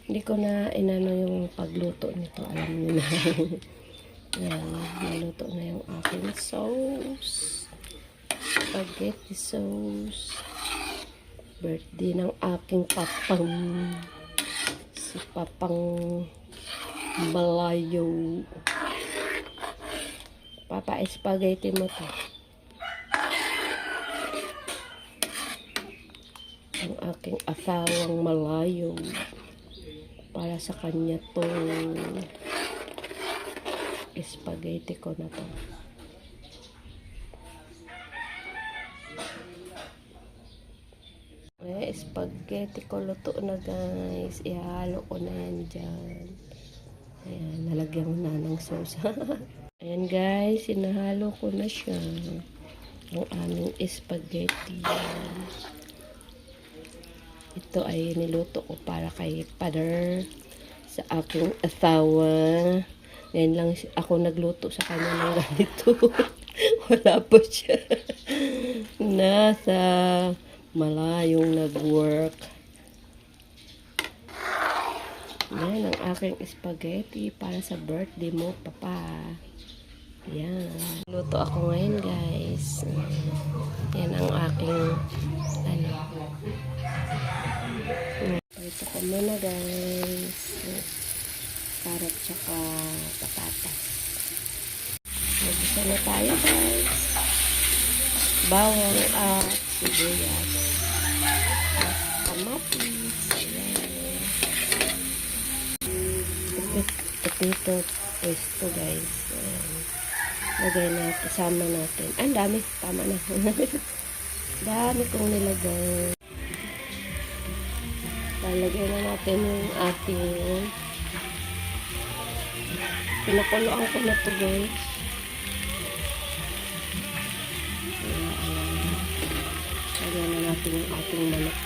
Hindi ko na inano yung pagluto nito. Alam niyo na. Yan, naluto na yung aking sauce. Spaghetti sauce. Birthday ng aking papang. Si Papang Malayo. Papa, spaghetti mo to. Ang aking asawang malayo. Para sa kanya to. Spaghetti ko na to. Spaghetti ko luto na guys. Ihalo ko na yan dyan. Ayan, nalagyan ko na ng sauce. Ayan guys, sinahalo ko na siya. Ang aming spaghetti. Ito ay niluto ko para kay Father sa aking asawa. Ngayon lang ako nagluto sa kanya ng ganito. Wala pa siya. Nasa malayong nag-work. Yan ang aking spaghetti para sa birthday mo, Papa. Yan. Luto ako ngayon, guys. Yan ang aking ito ko muna, guys. Carrot tsaka patatas. Mag-isa na tayo, guys. Bawang at sibuyas. At kamatis. Ayan. Potato pesto, guys. Ayan. Lagay natin, isama natin. Ang dami. Tama na. Dami kong nilagay. Lalagay na natin yung ating pinakuluan ko na to, guys. Lagyan na natin yung ating manok.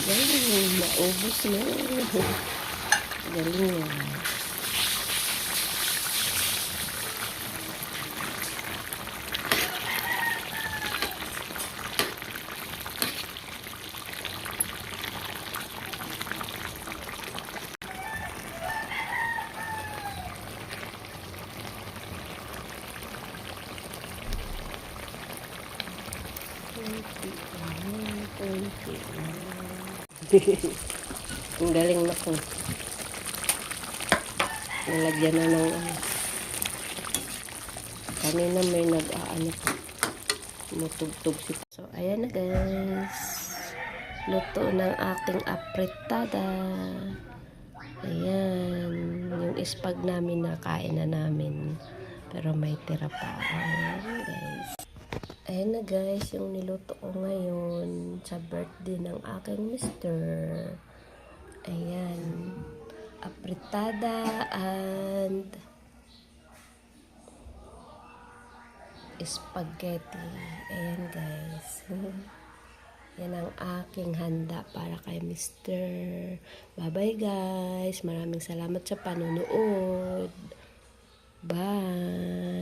Galing, maubos na. Galing yan. Ang galing na ko. Nalagyan na ng kanina may tumutugtog si. So ayan na guys, luto ng ating apritada. Ayan yung ispag namin, nakain na namin pero may tira pa. Ayan guys. Ayan na guys, yung niluto ko ngayon sa birthday ng aking mister. Ayan. Apritada and spaghetti. Ayan guys. Yan ang aking handa para kay mister. Bye-bye guys. Maraming salamat sa panonood. Bye.